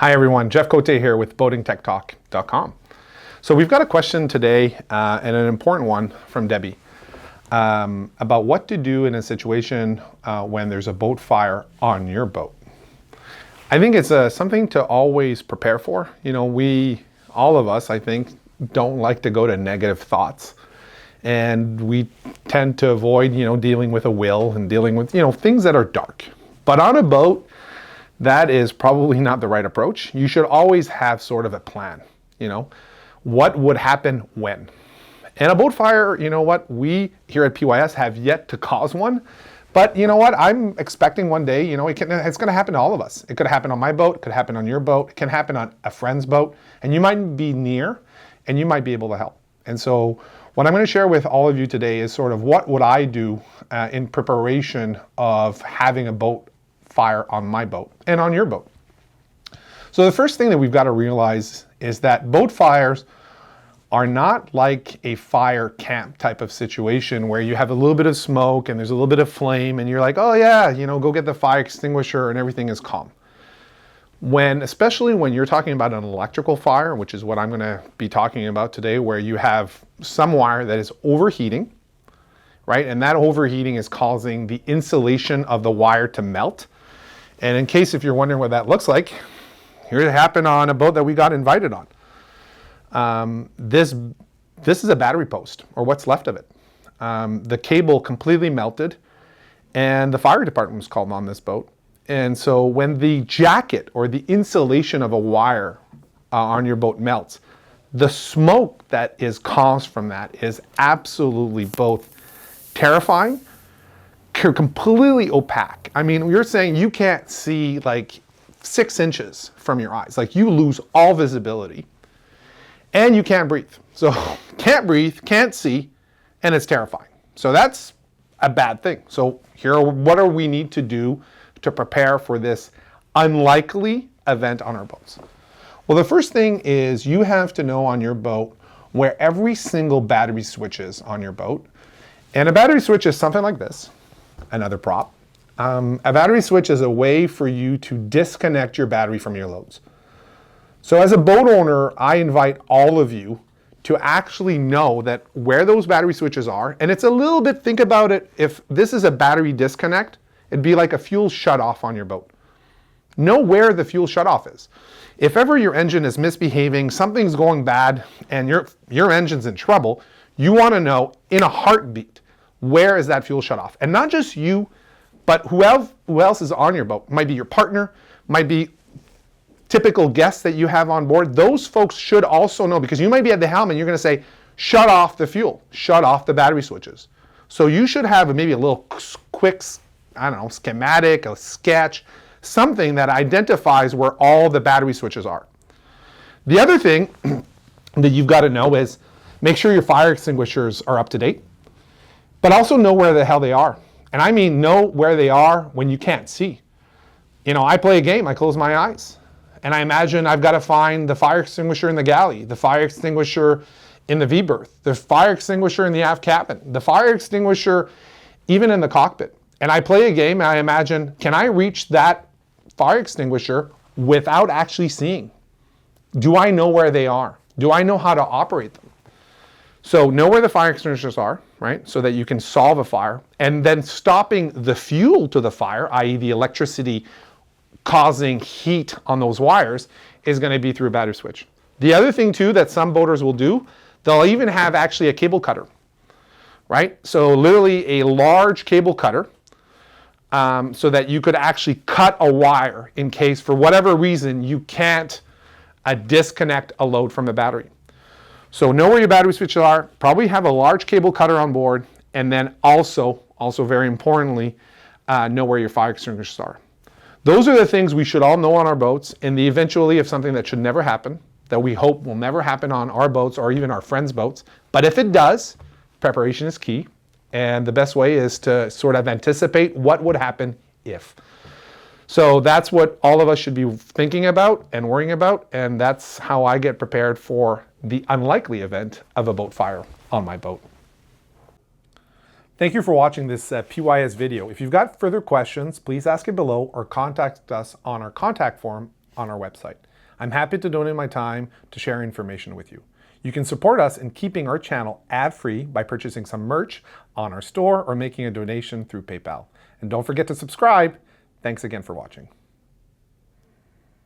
Hi everyone, Jeff Cote here with BoatingTechTalk.com. So we've got a question today and an important one from Debbie about what to do in a situation when there's a boat fire on your boat. I think it's something to always prepare for. You know, all of us, I think, don't like to go to negative thoughts. And we tend to avoid, dealing with a will and dealing with, things that are dark. But on a boat, that is probably not the right approach. You should always have sort of a plan, what would happen when. And a boat fire, we here at PYS have yet to cause one. But you know what, I'm expecting one day, it's gonna happen to all of us. It could happen on my boat, it could happen on your boat, it can happen on a friend's boat, and you might be near and you might be able to help. And so what I'm gonna share with all of you today is sort of what would I do in preparation of having a boat fire on my boat and on your boat. So the first thing that we've got to realize is that boat fires are not like a fire camp type of situation where you have a little bit of smoke and there's a little bit of flame and you're like, oh yeah, go get the fire extinguisher and everything is calm. Especially when you're talking about an electrical fire, which is what I'm going to be talking about today, where you have some wire that is overheating, right? And that overheating is causing the insulation of the wire to melt. And in case if you're wondering what that looks like, here it happened on a boat that we got invited on. This is a battery post, or what's left of it. The cable completely melted, and the fire department was called on this boat. And so when the jacket or the insulation of a wire on your boat melts, the smoke that is caused from that is absolutely both terrifying, completely opaque. I mean, you're saying you can't see like 6 inches from your eyes. Like you lose all visibility and you can't breathe. So can't breathe, can't see, and it's terrifying. So that's a bad thing. So what do we need to do to prepare for this unlikely event on our boats? Well, the first thing is you have to know on your boat where every single battery switch is on your boat. And a battery switch is something like this. Another prop. A battery switch is a way for you to disconnect your battery from your loads. So as a boat owner, I invite all of you to actually know that where those battery switches are, and it's a little bit, think about it, if this is a battery disconnect, it'd be like a fuel shutoff on your boat. Know where the fuel shutoff is. If ever your engine is misbehaving, something's going bad, and your engine's in trouble, you want to know in a heartbeat, where is that fuel shut off? And not just you, but who else is on your boat. Might be your partner, might be typical guests that you have on board. Those folks should also know, because you might be at the helm and you're going to say, shut off the fuel, shut off the battery switches. So you should have maybe a little quick, schematic, a sketch, something that identifies where all the battery switches are. The other thing that you've got to know is make sure your fire extinguishers are up to date. But also know where the hell they are. And I mean know where they are when you can't see. I play a game, I close my eyes. And I imagine I've got to find the fire extinguisher in the galley, the fire extinguisher in the V-berth, the fire extinguisher in the aft cabin, the fire extinguisher even in the cockpit. And I play a game and I imagine, can I reach that fire extinguisher without actually seeing? Do I know where they are? Do I know how to operate them? So know where the fire extinguishers are, right? So that you can solve a fire. And then stopping the fuel to the fire, i.e. the electricity causing heat on those wires, is going to be through a battery switch. The other thing too that some boaters will do, they'll even have actually a cable cutter, right? So literally a large cable cutter so that you could actually cut a wire in case for whatever reason you can't disconnect a load from a battery. So know where your battery switches are, probably have a large cable cutter on board, and then also very importantly, know where your fire extinguishers are. Those are the things we should all know on our boats in the eventuality of something that should never happen, that we hope will never happen on our boats or even our friends' boats. But if it does, preparation is key. And the best way is to sort of anticipate what would happen if. So that's what all of us should be thinking about and worrying about, and that's how I get prepared for the unlikely event of a boat fire on my boat. Thank you for watching this PYS video. If you've got further questions, please ask it below or contact us on our contact form on our website. I'm happy to donate my time to share information with you. You can support us in keeping our channel ad-free by purchasing some merch on our store or making a donation through PayPal. And don't forget to subscribe. Thanks again for watching.